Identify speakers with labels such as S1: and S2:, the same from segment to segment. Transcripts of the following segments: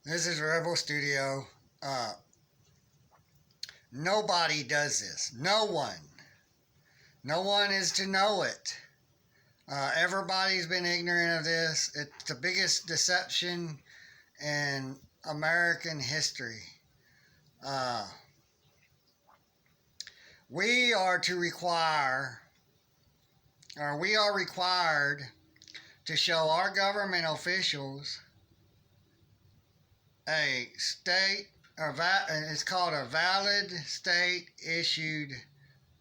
S1: This is Rebel Studio. Uh, Nobody does this. No one. No one is to know it. Everybody's been ignorant of this. It's the biggest deception in American history. Uh, we are to require, or we are required to show our government officials a state, or it's called a valid state issued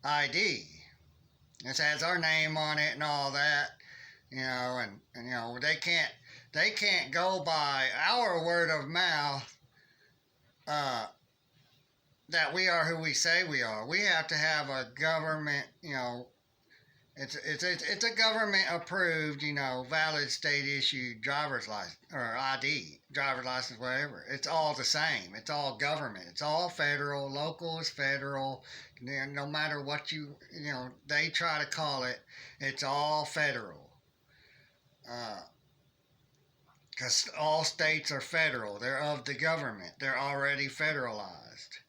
S1: ID. It has our name on it and all that, and they can't go by our word of mouth uh, that we are who we say we are. We have to have a government, it's a government approved, valid state issued driver's license or ID, driver's license, whatever. It's all the same. It's all government. It's all federal. Local is federal. No matter what they try to call it, it's all federal. Because all states are federal. They're of the government. They're already federalized.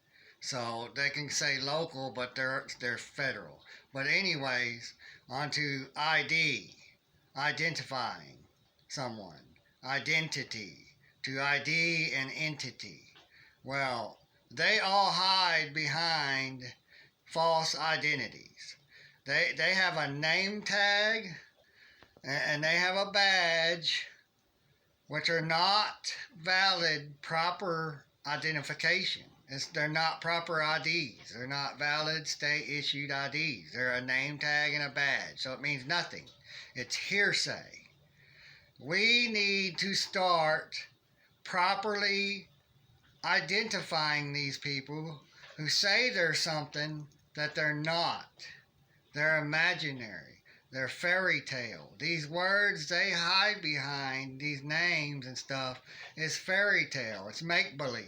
S1: So they can say local, but they're federal. But anyways, onto ID, identifying someone, identity, to ID an entity. Well, they all hide behind false identities. They have a name tag and they have a badge, which are not valid, proper identification. They're not proper IDs. They're not valid state issued IDs. They're a name tag and a badge, so it means nothing. It's hearsay. We need to start properly identifying these people who say they're something that they're not. They're imaginary. They're fairy tale. These words they hide behind, these names and stuff, is fairy tale. It's make believe.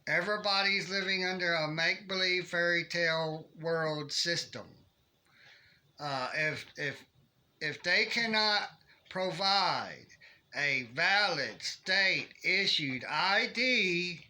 S1: Everybody's living under a make believe fairy tale world system. If they cannot provide a valid state issued ID,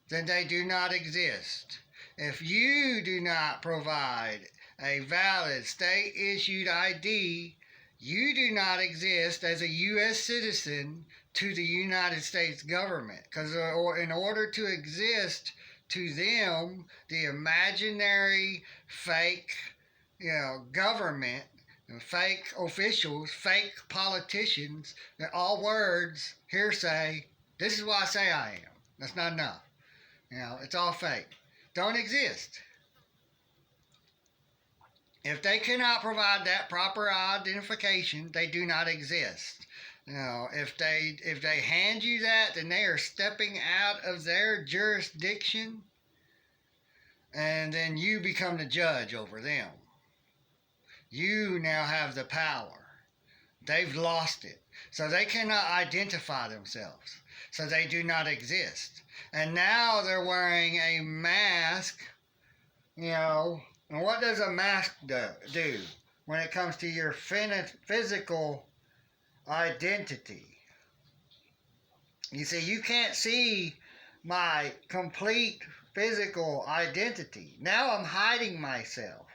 S1: then they do not exist. If you do not provide a valid state issued ID, you do not exist as a U.S. citizen to the United States government. Because in order to exist to them, the imaginary fake, government, fake officials, fake politicians, they're all words, hearsay. This is what I say I am. That's not enough. It's all fake. Don't exist. If they cannot provide that proper identification, they do not exist. If they hand you that, then they are stepping out of their jurisdiction, and then you become the judge over them. You now have the power. They've lost it. So they cannot identify themselves. So they do not exist. And now they're wearing a mask, and what does a mask do when it comes to your physical identity? You see, you can't see my complete physical identity. Now I'm hiding myself.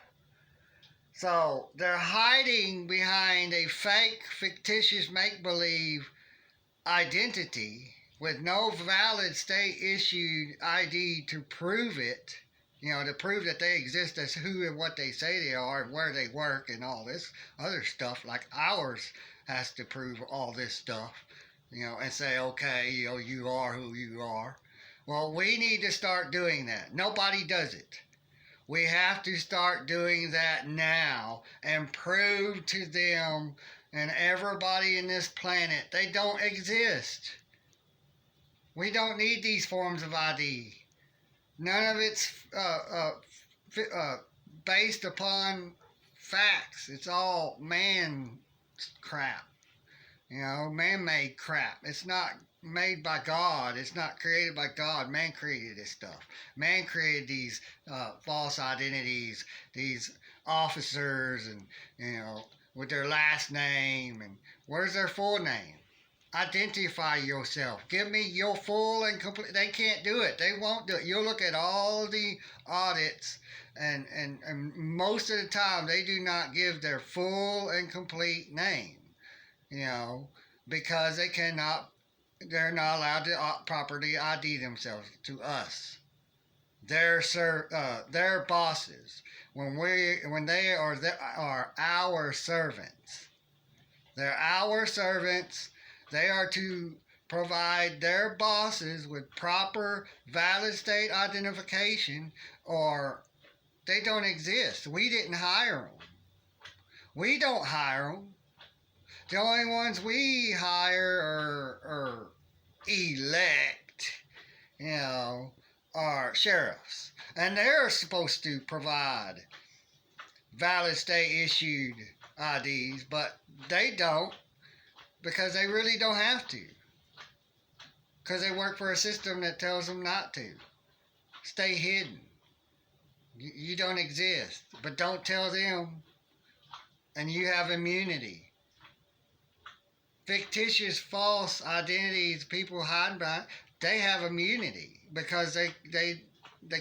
S1: So they're hiding behind a fake, fictitious, make-believe identity with no valid state-issued ID to prove it, to prove that they exist as who and what they say they are and where they work and all this other stuff, like ours has to prove all this stuff, and say, okay, you are who you are. Well, we need to start doing that. Nobody does it. We have to start doing that now and prove to them and everybody in this planet they don't exist. We don't need these forms of ID. None of it's based upon facts. It's all man crap, man-made crap. It's not made by God. It's not created by God. Man created this stuff. Man created these false identities, these officers, and with their last name. And where's their full name? Identify yourself. Give me your full and complete. They can't do it. They won't do it. You'll look at all the audits, and most of the time they do not give their full and complete name. You know, because they cannot. They're not allowed to properly ID themselves to us. Their bosses. When they are our servants. They're our servants. They are to provide their bosses with proper valid state identification, or they don't exist. We didn't hire them. We don't hire them. The only ones we hire or elect, you know, are sheriffs. And they're supposed to provide valid state issued IDs, but they don't because they really don't have to. Because they work for a system that tells them not to. Stay hidden. You don't exist, but don't tell them, and you have immunity. Fictitious false identities people hide behind, they have immunity because they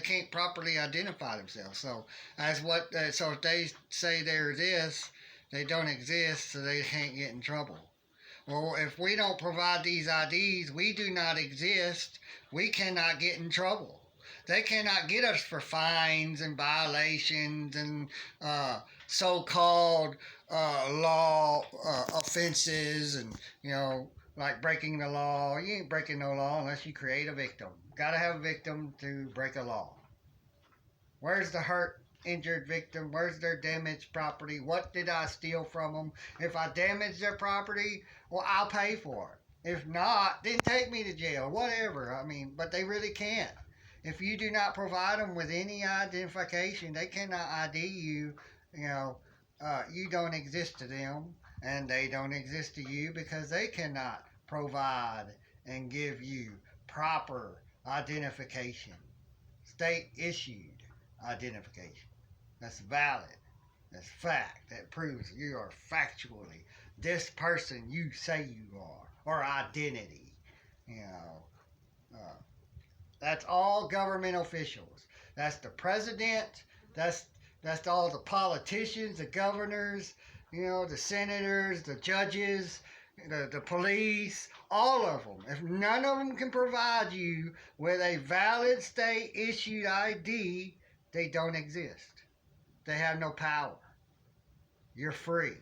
S1: can't properly identify themselves. So so if they say they're this, they don't exist, so they can't get in trouble. Well, if we don't provide these IDs, we do not exist. We cannot get in trouble. They cannot get us for fines and violations and so-called law offenses, and like breaking the law. You ain't breaking no law unless you create a victim. Gotta have a victim to break a law. Where's the hurt, injured victim? Where's their damaged property? What did I steal from them? If I damage their property, well, I'll pay for it. If not, then take me to jail, whatever. I mean, but they really can't. If you do not provide them with any identification, they cannot ID you. You don't exist to them, and they don't exist to you because they cannot provide and give you proper identification, state issued identification. That's valid. That's fact. That proves you are factually this person you say you are, or identity. That's all government officials. That's the president. That's all the politicians, the governors, the senators, the judges, the police, all of them. If none of them can provide you with a valid state issued ID, they don't exist. They have no power. You're free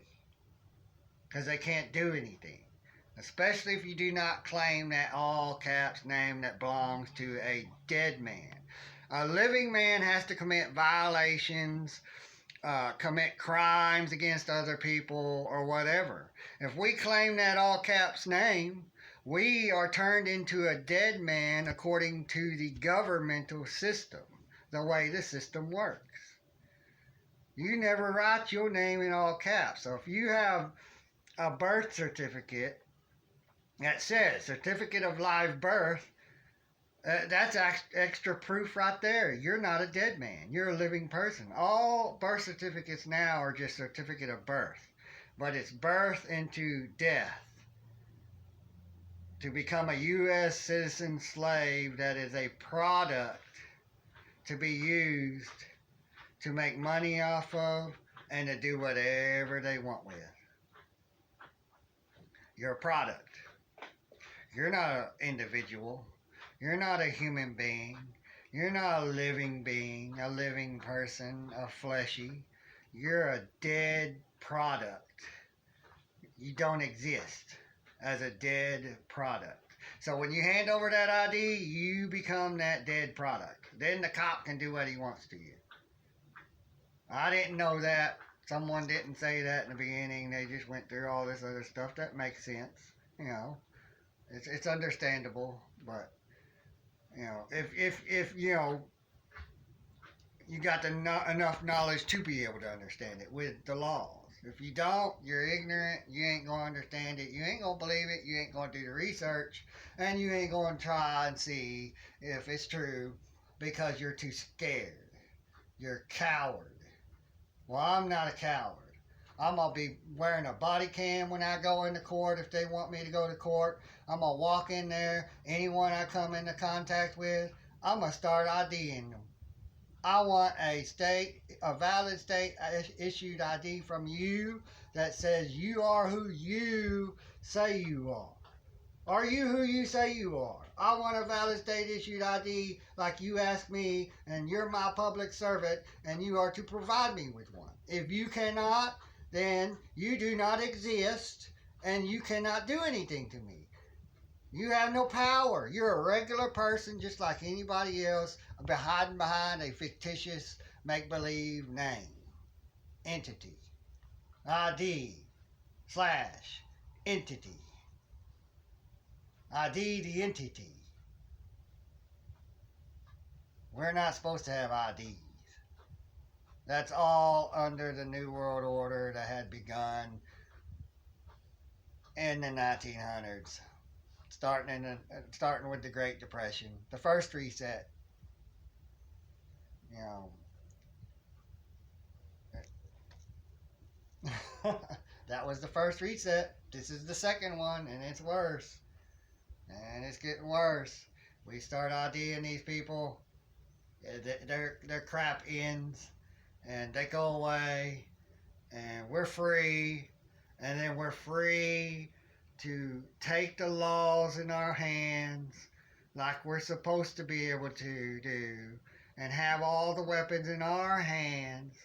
S1: because they can't do anything. Especially if you do not claim that all caps name that belongs to a dead man. A living man has to commit violations, commit crimes against other people, or whatever. If we claim that all caps name, we are turned into a dead man according to the governmental system, the way the system works. You never write your name in all caps. So if you have a birth certificate that says certificate of live birth, that's extra proof right there. You're not a dead man. You're a living person. All birth certificates now are just certificate of birth, but it's birth into death. To become a U.S. citizen slave that is a product to be used to make money off of and to do whatever they want with. You're a product. You're not an individual. You're not a human being. You're not a living being, a living person, a fleshy. You're a dead product. You don't exist as a dead product. So when you hand over that ID, you become that dead product. Then the cop can do what he wants to you. I didn't know that. Someone didn't say that in the beginning. They just went through all this other stuff. That makes sense. It's understandable, but if you got enough knowledge to be able to understand it with the laws. If you don't, you're ignorant. You ain't gonna understand it. You ain't gonna believe it. You ain't gonna do the research, and you ain't gonna try and see if it's true because you're too scared. You're a coward. Well, I'm not a coward. I'm gonna be wearing a body cam when I go into court if they want me to go to court. I'm gonna walk in there. Anyone I come into contact with, I'm gonna start IDing them. I want a valid state issued ID from you that says you are who you say you are. Are you who you say you are? I want a valid state issued ID like you asked me, and you're my public servant, and you are to provide me with one. If you cannot, then you do not exist, and you cannot do anything to me. You have no power. You're a regular person just like anybody else, hiding behind a fictitious make believe name, entity, ID, slash, entity. ID the entity. We're not supposed to have IDs. That's all under the New World Order that had begun in the 1900s, starting with the Great Depression, the first reset. You know, that was the first reset. This is the second one, and it's worse. And it's getting worse. We start IDing these people. Their crap ends, and they go away, and we're free, and then we're free to take the laws in our hands like we're supposed to be able to do, and have all the weapons in our hands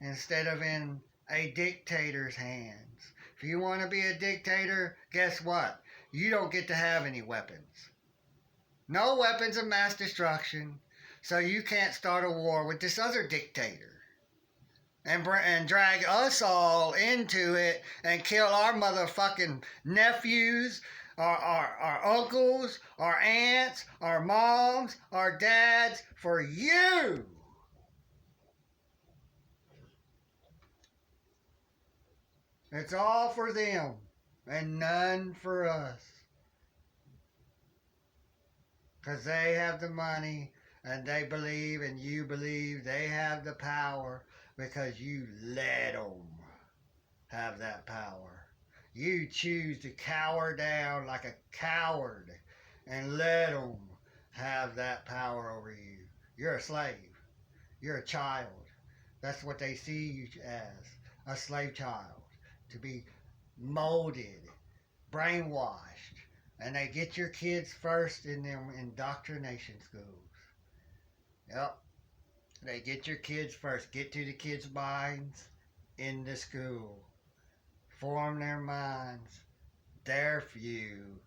S1: instead of in a dictator's hands. If you want to be a dictator, guess what? You don't get to have any weapons. No weapons of mass destruction, so you can't start a war with this other dictator and drag us all into it and kill our motherfucking nephews, our uncles, our aunts, our moms, our dads for you. It's all for them and none for us. Because they have the money and they believe and you believe they have the power because you let them have that power. You choose to cower down like a coward and let them have that power over you. You're a slave. You're a child. That's what they see you as, a slave child, to be molded, brainwashed, and they get your kids first in them indoctrination schools. Yep. They get your kids first. Get to the kids' minds in the school. Form their minds, their view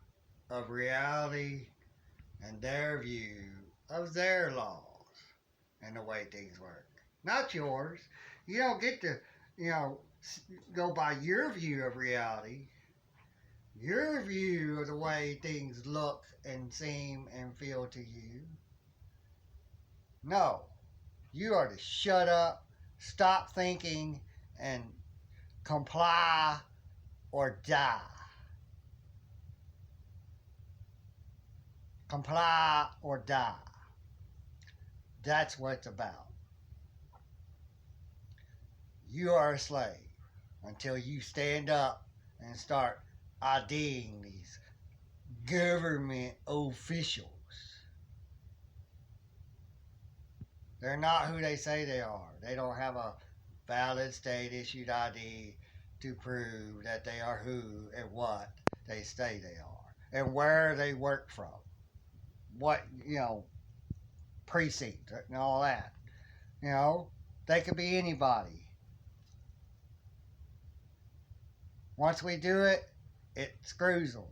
S1: of reality, and their view of their laws and the way things work. Not yours. You don't get to, go by your view of reality, your view of the way things look and seem and feel to you. No. You are to shut up, stop thinking, and comply or die. Comply or die. That's what it's about. You are a slave until you stand up and start IDing these government officials. They're not who they say they are. They don't have a valid state issued ID to prove that they are who and what they say they are and where they work from. What, precinct and all that. They could be anybody. Once we do it, it screws them.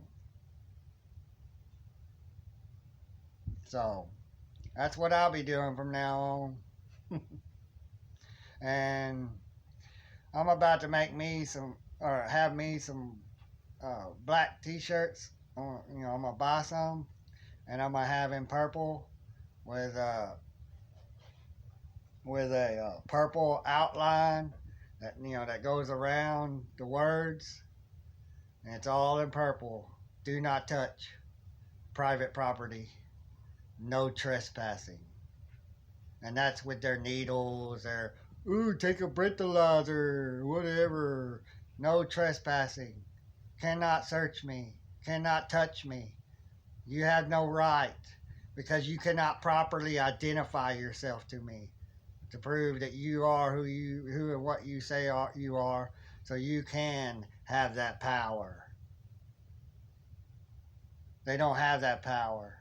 S1: So, that's what I'll be doing from now on. And I'm about to make me some, or have me some black t-shirts. I'm going to buy some. And I'm going to have in purple with a purple outline that, that goes around the words. And it's all in purple. Do not touch private property. No trespassing. And that's with their needles, their Ooh, take a breathalyzer, whatever. No trespassing. Cannot search me. Cannot touch me. You have no right because you cannot properly identify yourself to me to prove that you are who and what you say you are, so you can have that power. They don't have that power.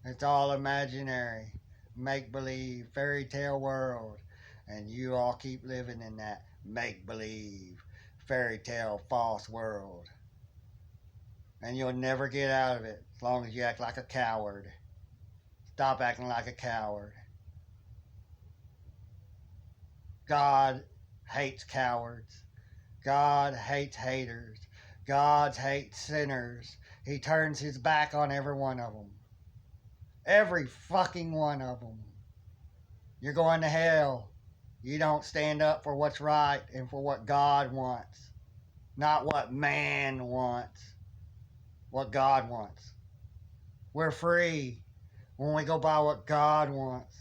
S1: It's all imaginary, make believe, fairy tale world, and you all keep living in that make believe, fairy tale, false world, and you'll never get out of it as long as you act like a coward. Stop acting like a coward. God hates cowards. God hates haters. God hates sinners. He turns his back on every one of them. Every fucking one of them. You're going to hell. You don't stand up for what's right and for what God wants. Not what man wants. What God wants. We're free when we go by what God wants.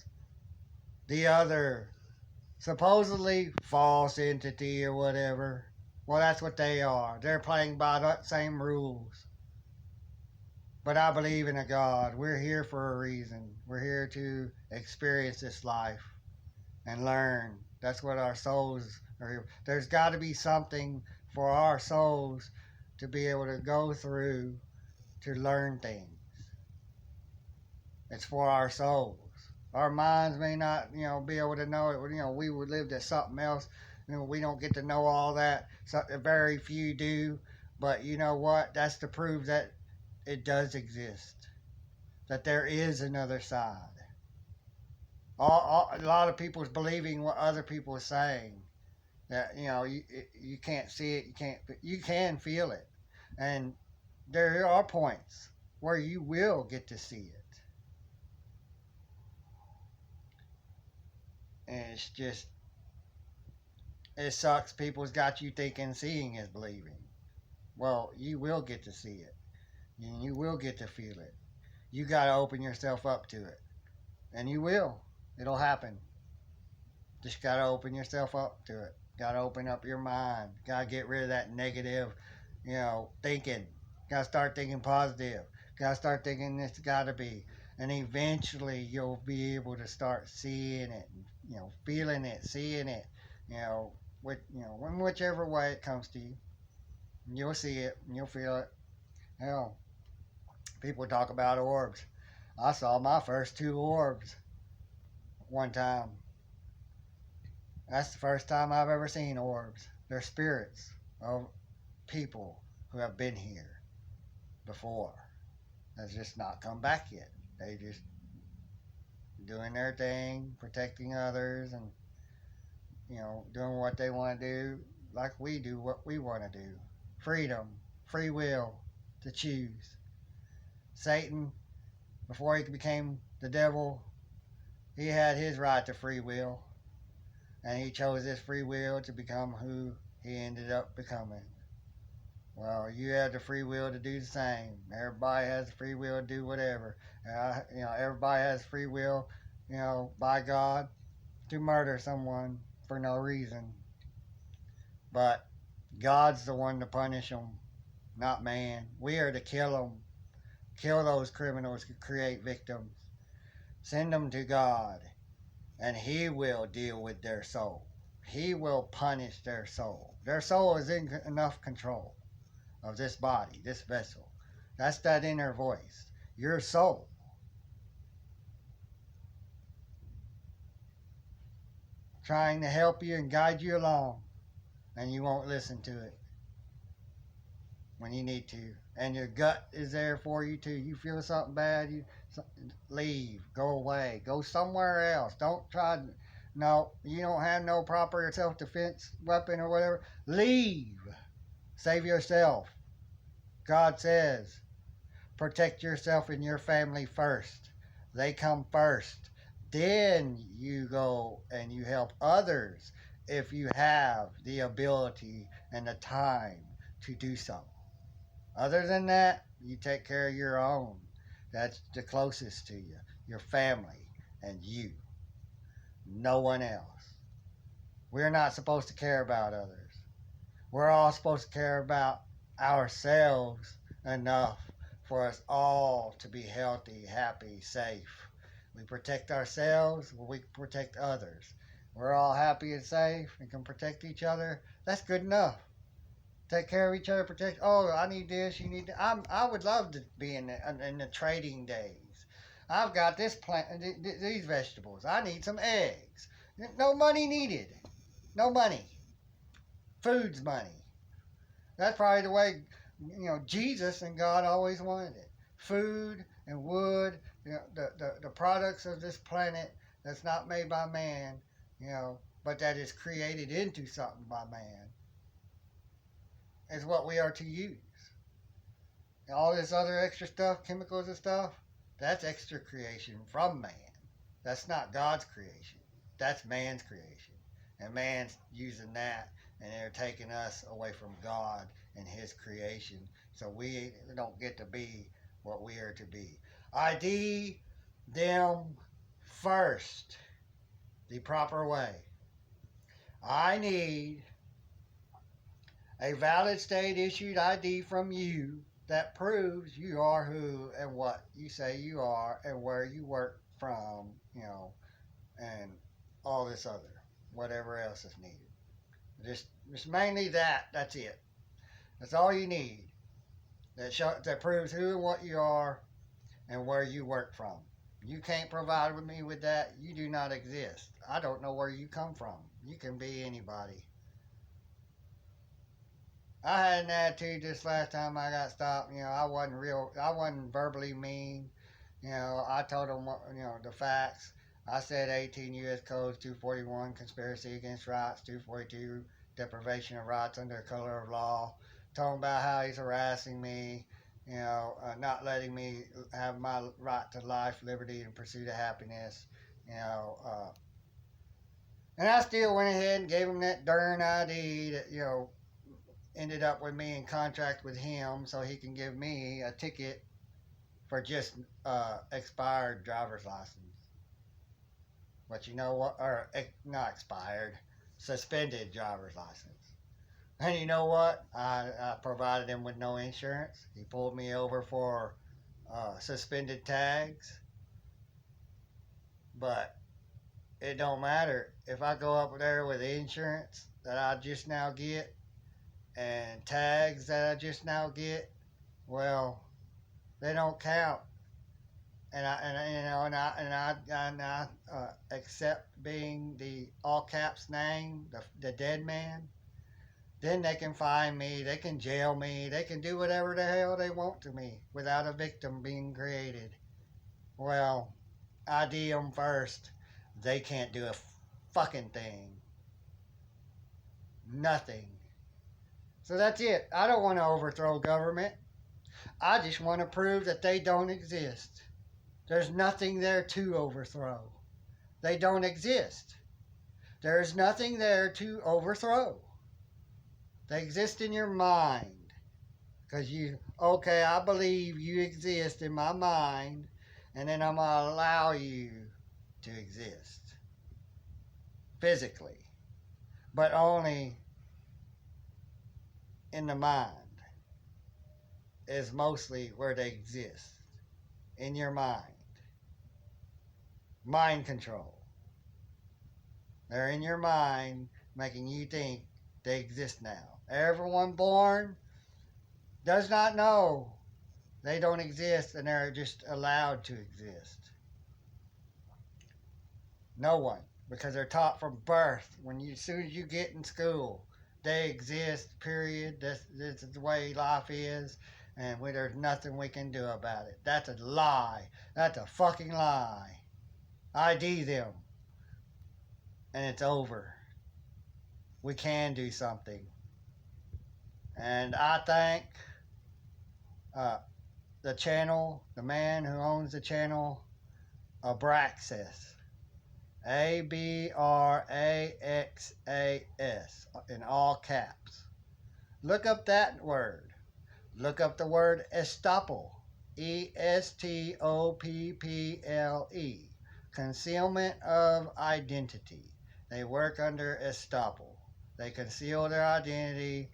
S1: The other supposedly false entity or whatever, well, that's what they are. They're playing by the same rules. But I believe in a God. We're here for a reason. We're here to experience this life and learn. That's what our souls are here. There's got to be something for our souls to be able to go through to learn things. It's for our souls. Our minds may not, be able to know it. We would live to something else. We don't get to know all that. So, very few do. But you know what? That's to prove that it does exist. That there is another side. A lot of people is believing what other people are saying. That you can't see it, you can feel it, and there are points where you will get to see it. And it's just, it sucks. People's got you thinking seeing is believing. Well, you will get to see it, and you will get to feel it. You got to open yourself up to it, and you will. It'll happen. Just got to open yourself up to it. Got to open up your mind. Got to get rid of that negative, thinking. Got to start thinking positive. Got to start thinking it's got to be. And eventually you'll be able to start seeing it, feeling it, seeing it, in whichever way it comes to you. You'll see it and you'll feel it. Hell, people talk about orbs. I saw my first two orbs one time. That's the first time I've ever seen orbs. They're spirits of people who have been here before. That's just not come back yet. They just doing their thing, protecting others, and doing what they want to do, like we do what we want to do. Freedom, free will to choose. Satan, before he became the devil, he had his right to free will, and he chose his free will to become who he ended up becoming. Well, you have the free will to do the same. Everybody has the free will to do whatever. Everybody has free will, by God, to murder someone for no reason. But God's the one to punish them, not man. We are to kill them, kill those criminals who create victims, send them to God, and He will deal with their soul. He will punish their soul. Their soul is in enough control of this body, this vessel. That's that inner voice, your soul. Trying to help you and guide you along, and you won't listen to it when you need to. And your gut is there for you too. You feel something bad, leave, go away, go somewhere else. Don't try. No, you don't have no proper self-defense weapon or whatever. Leave. Save yourself. God says, protect yourself and your family first. They come first. Then you go and you help others if you have the ability and the time to do so. Other than that, you take care of your own. That's the closest to you, your family and you. No one else. We're not supposed to care about others. We're all supposed to care about ourselves enough for us all to be healthy, happy, safe. We protect ourselves, we protect others. We're all happy and safe and can protect each other. That's good enough. Take care of each other, protect. Oh, I need this, you need that. I would love to be in the trading days. I've got this plant, these vegetables. I need some eggs. No money needed. No money. Food's money. That's probably the way, Jesus and God always wanted it. Food and wood, the products of this planet that's not made by man, but that is created into something by man, is what we are to use. And all this other extra stuff, chemicals and stuff, that's extra creation from man. That's not God's creation. That's man's creation. And man's using that, and they're taking us away from God and his creation. So we don't get to be what we are to be. ID them first, the proper way. I need a valid state issued ID from you that proves you are who and what you say you are and where you work from, and all this other, whatever else is needed. Just mainly that. That's it. That's all you need. That proves who and what you are and where you work from. You can't provide with me with that. You do not exist. I don't know where you come from. You can be anybody. I had an attitude this last time I got stopped. I wasn't verbally mean. I told them the facts. I said 18 U.S. Codes 241, conspiracy against rights, 242, deprivation of rights under color of law. Told him about how he's harassing me, not letting me have my right to life, liberty, and pursuit of happiness. And I still went ahead and gave him that darn ID that, ended up with me in contract with him so he can give me a ticket for just expired driver's license. But you know what? Or not expired, suspended driver's license. And you know what? I provided him with no insurance. He pulled me over for suspended tags. But it don't matter. If I go up there with insurance that I just now get and tags that I just now get, well, they don't count. And I accept being the all caps name, the dead man. Then they can fine me, they can jail me, they can do whatever the hell they want to me without a victim being created. Well, ID them first. They can't do a fucking thing. Nothing. So that's it. I don't want to overthrow government. I just want to prove that they don't exist. There's nothing there to overthrow. They don't exist. There's nothing there to overthrow. They exist in your mind. Because I believe you exist in my mind, and then I'm going to allow you to exist physically, but only in the mind is mostly where they exist. In your mind. Mind control. They're in your mind, making you think they exist now. Everyone born does not know they don't exist, and they're just allowed to exist. No one, because they're taught from birth. As soon as you get in school, they exist. Period. This is the way life is, and there's nothing we can do about it. That's a lie. That's a fucking lie. ID them, and it's over. We can do something, and I thank the channel, the man who owns the channel, Abraxas. ABRAXAS in all caps. Look up that word. Look up the word estoppel. ESTOPPLE. Concealment of identity. They work under estoppel. They conceal their identity,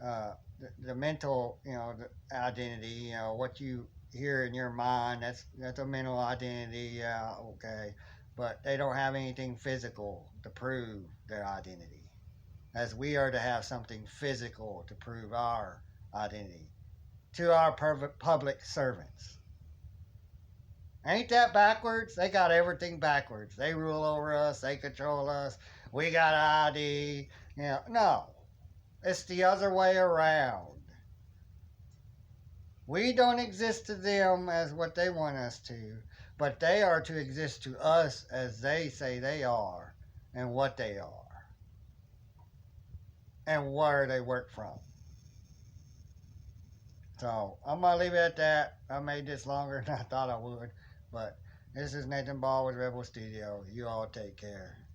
S1: the mental, the identity, what you hear in your mind. That's a mental identity. Yeah, okay, but they don't have anything physical to prove their identity. As we are to have something physical to prove our identity to our public servants. Ain't that backwards? They got everything backwards. They rule over us. They control us. We got ID. No, it's the other way around. We don't exist to them as what they want us to, but they are to exist to us as they say they are and what they are and where they work from. So I'm going to leave it at that. I made this longer than I thought I would, but this is Nathan Ball with Rebel Studio. You all take care.